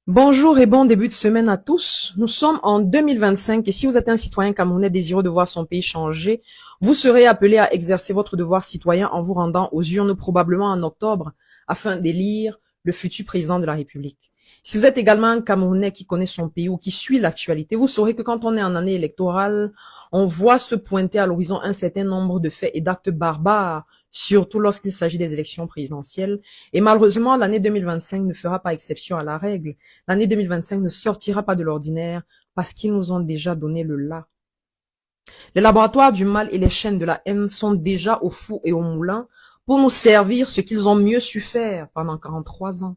Bonjour et bon début de semaine à tous. Nous sommes en 2025 et si vous êtes un citoyen camerounais désireux de voir son pays changer, vous serez appelé à exercer votre devoir citoyen en vous rendant aux urnes probablement en octobre afin d'élire le futur président de la République. Si vous êtes également un Camerounais qui connaît son pays ou qui suit l'actualité, vous saurez que quand on est en année électorale, on voit se pointer à l'horizon un certain nombre de faits et d'actes barbares, surtout lorsqu'il s'agit des élections présidentielles. Et malheureusement, l'année 2025 ne fera pas exception à la règle. L'année 2025 ne sortira pas de l'ordinaire parce qu'ils nous ont déjà donné le là. Les laboratoires du mal et les chaînes de la haine sont déjà au four et au moulin pour nous servir ce qu'ils ont mieux su faire pendant 43 ans.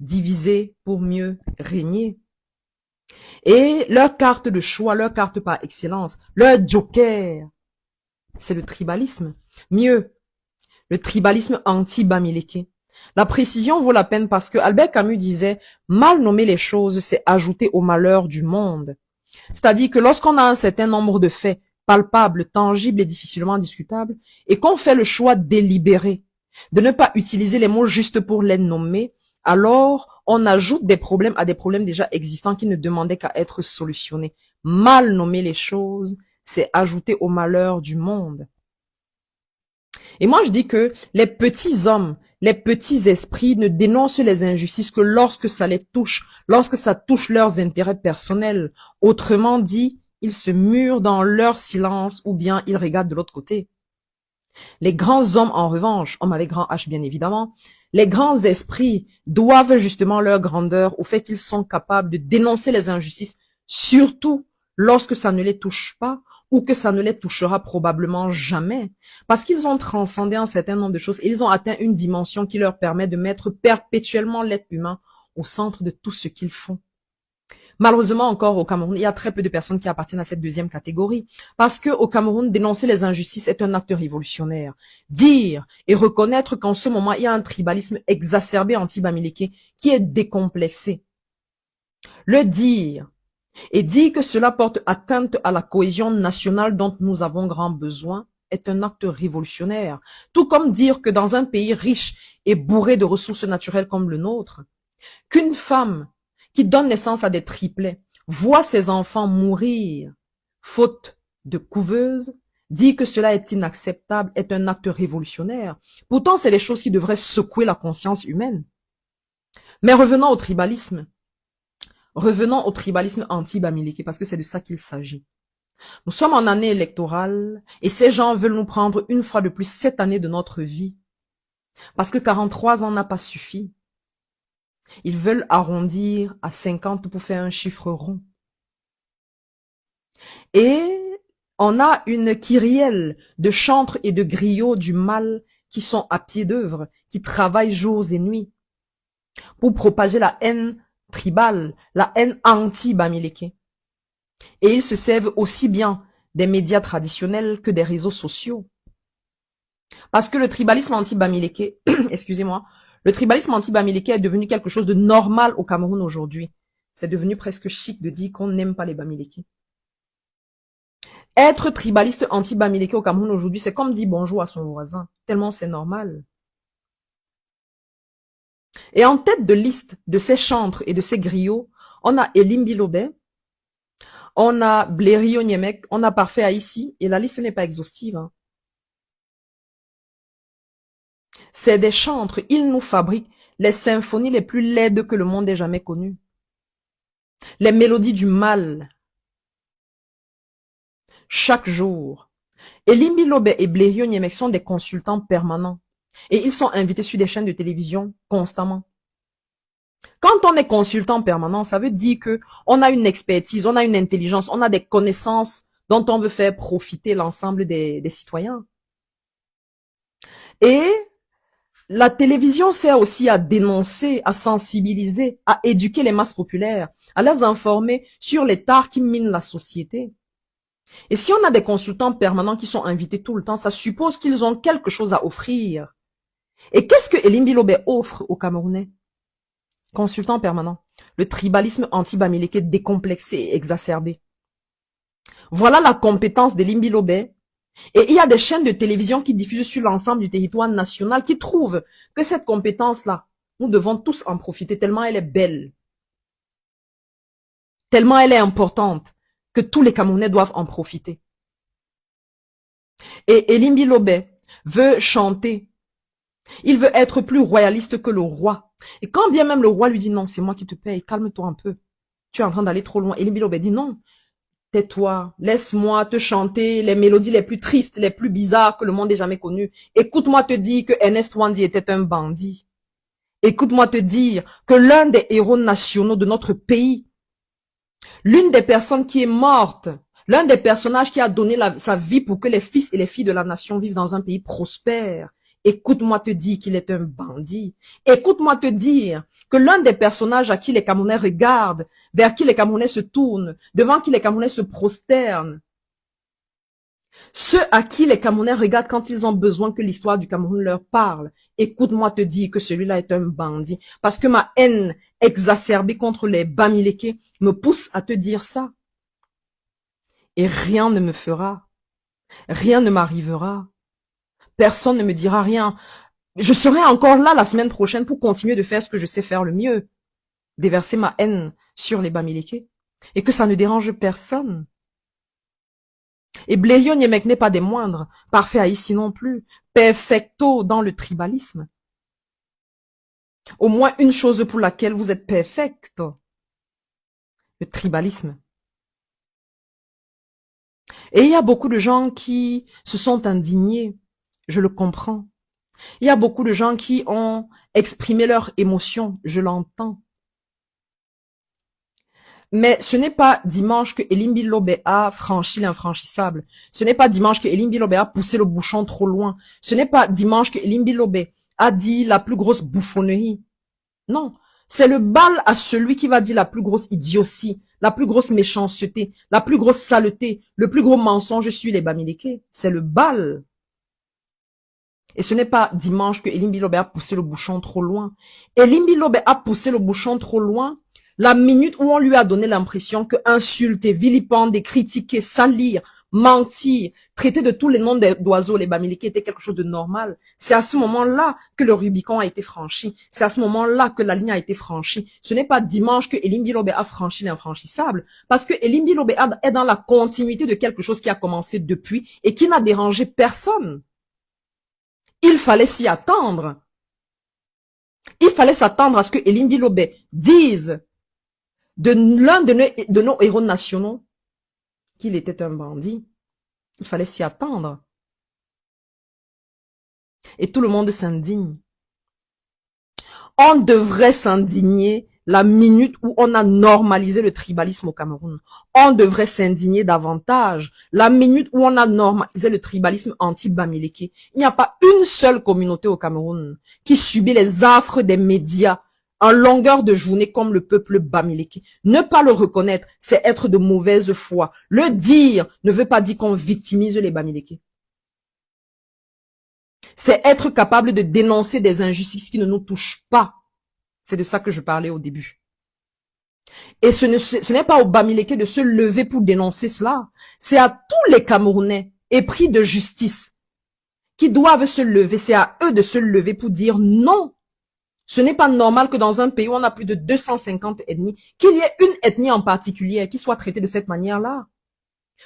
Diviser pour mieux régner. Et leur carte de choix, leur carte par excellence, leur joker, c'est le tribalisme. Mieux, le tribalisme anti-Bamileke. La précision vaut la peine parce que Albert Camus disait « Mal nommer les choses, c'est ajouter au malheur du monde ». C'est-à-dire que lorsqu'on a un certain nombre de faits palpables, tangibles et difficilement discutables, et qu'on fait le choix délibéré de ne pas utiliser les mots juste pour les nommer, alors on ajoute des problèmes à des problèmes déjà existants qui ne demandaient qu'à être solutionnés. Mal nommer les choses, c'est ajouter au malheur du monde. Et moi, je dis que les petits hommes, les petits esprits ne dénoncent les injustices que lorsque ça les touche, lorsque ça touche leurs intérêts personnels. Autrement dit, ils se murent dans leur silence ou bien ils regardent de l'autre côté. Les grands hommes, en revanche, hommes avec grand H bien évidemment, les grands esprits doivent justement leur grandeur au fait qu'ils sont capables de dénoncer les injustices, surtout lorsque ça ne les touche pas ou que ça ne les touchera probablement jamais, parce qu'ils ont transcendé un certain nombre de choses et ils ont atteint une dimension qui leur permet de mettre perpétuellement l'être humain au centre de tout ce qu'ils font. Malheureusement encore au Cameroun, il y a très peu de personnes qui appartiennent à cette deuxième catégorie. Parce que au Cameroun, dénoncer les injustices est un acte révolutionnaire. Dire et reconnaître qu'en ce moment, il y a un tribalisme exacerbé anti-Bamileke qui est décomplexé. Le dire et dire que cela porte atteinte à la cohésion nationale dont nous avons grand besoin est un acte révolutionnaire. Tout comme dire que dans un pays riche et bourré de ressources naturelles comme le nôtre, qu'une femme qui donne naissance à des triplets voit ses enfants mourir faute de couveuse, dit que cela est inacceptable, est un acte révolutionnaire. Pourtant, c'est des choses qui devraient secouer la conscience humaine. Mais revenons au tribalisme. Revenons au tribalisme anti-Bamileke, parce que c'est de ça qu'il s'agit. Nous sommes en année électorale, et ces gens veulent nous prendre une fois de plus cette année de notre vie. Parce que 43 ans n'a pas suffi. Ils veulent arrondir à 50 pour faire un chiffre rond. Et on a une kyrielle de chantres et de griots du mal qui sont à pied d'œuvre, qui travaillent jours et nuits pour propager la haine tribale, la haine anti-Bamileke. Et ils se servent aussi bien des médias traditionnels que des réseaux sociaux. Parce que le tribalisme anti-Bamileke, excusez-moi, le tribalisme anti-Bamileke est devenu quelque chose de normal au Cameroun aujourd'hui. C'est devenu presque chic de dire qu'on n'aime pas les Bamileke. Être tribaliste anti-Bamileke au Cameroun aujourd'hui, c'est comme dire bonjour à son voisin, tellement c'est normal. Et en tête de liste de ces chantres et de ces griots, on a Elim Bilobé, on a Blériot Niemek, on a Parfait Haïssi, et la liste n'est pas exhaustive. Hein. C'est des chantres, ils nous fabriquent les symphonies les plus laides que le monde ait jamais connues. Les mélodies du mal. Chaque jour. Elim Bilobé et Blériot Niemek sont des consultants permanents. Et ils sont invités sur des chaînes de télévision constamment. Quand on est consultant permanent, ça veut dire que on a une expertise, on a une intelligence, on a des connaissances dont on veut faire profiter l'ensemble des citoyens. Et la télévision sert aussi à dénoncer, à sensibiliser, à éduquer les masses populaires, à les informer sur les tares qui minent la société. Et si on a des consultants permanents qui sont invités tout le temps, ça suppose qu'ils ont quelque chose à offrir. Et qu'est-ce que Elim Bilobé offre aux Camerounais? Consultant permanent. Le tribalisme anti-Bamileke décomplexé et exacerbé. Voilà la compétence d'Elim Bilobé. Et il y a des chaînes de télévision qui diffusent sur l'ensemble du territoire national qui trouvent que cette compétence-là, nous devons tous en profiter tellement elle est belle. tellement elle est importante que tous les Camerounais doivent en profiter. Et Elimbi Lobé veut chanter. Il veut être plus royaliste que le roi. Et quand bien même le roi lui dit non, c'est moi qui te paye, calme-toi un peu. Tu es en train d'aller trop loin. Elimbi Lobé dit non, tais-toi, laisse-moi te chanter les mélodies les plus tristes, les plus bizarres que le monde ait jamais connues. Écoute-moi te dire que Ernest Ouandi était un bandit. Écoute-moi te dire que l'un des héros nationaux de notre pays, l'une des personnes qui est morte, l'un des personnages qui a donné sa vie pour que les fils et les filles de la nation vivent dans un pays prospère, écoute-moi te dire qu'il est un bandit. Écoute-moi te dire que l'un des personnages à qui les Camerounais regardent, vers qui les Camerounais se tournent, devant qui les Camerounais se prosternent, ceux à qui les Camerounais regardent quand ils ont besoin que l'histoire du Cameroun leur parle, écoute-moi te dire que celui-là est un bandit. Parce que ma haine exacerbée contre les Bamileke me pousse à te dire ça. Et rien ne me fera. Rien ne m'arrivera. Personne ne me dira rien. Je serai encore là la semaine prochaine pour continuer de faire ce que je sais faire le mieux. Déverser ma haine sur les Bamileke. Et que ça ne dérange personne. Et Blériot Niemek n'est pas des moindres, parfait ici non plus, perfecto dans le tribalisme. Au moins une chose pour laquelle vous êtes perfecto, le tribalisme. Et il y a beaucoup de gens qui se sont indignés, je le comprends. Il y a beaucoup de gens qui ont exprimé leurs émotions, je l'entends. Mais ce n'est pas dimanche que Elimbi Lobé a franchi l'infranchissable. Ce n'est pas dimanche que Elimbi Lobé a poussé le bouchon trop loin. Ce n'est pas dimanche que Elimbi Lobé a dit la plus grosse bouffonnerie. Non, c'est le bal à celui qui va dire la plus grosse idiotie, la plus grosse méchanceté, la plus grosse saleté, le plus gros mensonge sur les Bamileke. C'est le bal. Et ce n'est pas dimanche que Elimbi Lobé a poussé le bouchon trop loin. Elimbi Lobé a poussé le bouchon trop loin la minute où on lui a donné l'impression que insulter, vilipender, critiquer, salir, mentir, traiter de tous les noms d'oiseaux, les Bamileke était quelque chose de normal. C'est à ce moment-là que le Rubicon a été franchi. C'est à ce moment-là que la ligne a été franchie. Ce n'est pas dimanche que Elimbi Lobé a franchi l'infranchissable, parce que Elimbi Lobé est dans la continuité de quelque chose qui a commencé depuis et qui n'a dérangé personne. Il fallait s'y attendre. Il fallait s'attendre à ce que Elimbi Lobé dise de l'un de nos héros nationaux qu'il était un bandit. Il fallait s'y attendre. Et tout le monde s'indigne. On devrait s'indigner la minute où on a normalisé le tribalisme au Cameroun. On devrait s'indigner davantage la minute où on a normalisé le tribalisme anti-Bamileke. Il n'y a pas une seule communauté au Cameroun qui subit les affres des médias en longueur de journée comme le peuple Bamileke. Ne pas le reconnaître, c'est être de mauvaise foi. Le dire ne veut pas dire qu'on victimise les Bamileke. C'est être capable de dénoncer des injustices qui ne nous touchent pas. C'est de ça que je parlais au début. Et ce n'est pas aux Bamileke de se lever pour dénoncer cela. C'est à tous les Camerounais épris de justice qui doivent se lever. C'est à eux de se lever pour dire non. Ce n'est pas normal que dans un pays où on a plus de 250 ethnies, qu'il y ait une ethnie en particulier qui soit traitée de cette manière-là.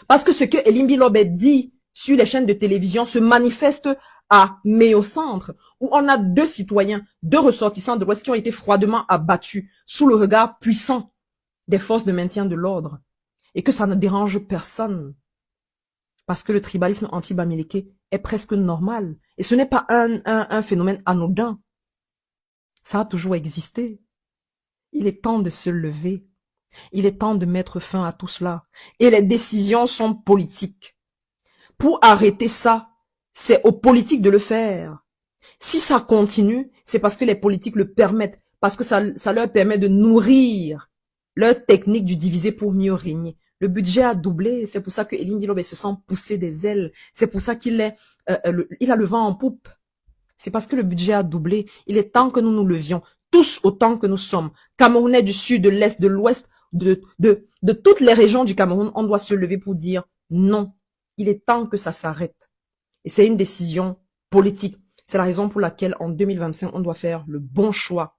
Parce que ce que Elimbi Lobé dit sur les chaînes de télévision se manifeste à Méocentre, où on a deux citoyens, deux ressortissants de l'Ouest qui ont été froidement abattus sous le regard puissant des forces de maintien de l'ordre. Et que ça ne dérange personne. Parce que le tribalisme anti-Bamileke est presque normal. Et ce n'est pas un phénomène anodin. Ça a toujours existé. Il est temps de se lever. Il est temps de mettre fin à tout cela. Et les décisions sont politiques. Pour arrêter ça, c'est aux politiques de le faire. Si ça continue, c'est parce que les politiques le permettent. Parce que ça leur permet de nourrir leur technique du diviser pour mieux régner. Le budget a doublé. C'est pour ça que Elimbi Lobé se sent pousser des ailes. C'est pour ça qu'il a le vent en poupe. C'est parce que le budget a doublé. Il est temps que nous nous levions, tous autant que nous sommes. Camerounais du sud, de l'est, de l'ouest, de toutes les régions du Cameroun, on doit se lever pour dire non. Il est temps que ça s'arrête. Et c'est une décision politique. C'est la raison pour laquelle en 2025, on doit faire le bon choix.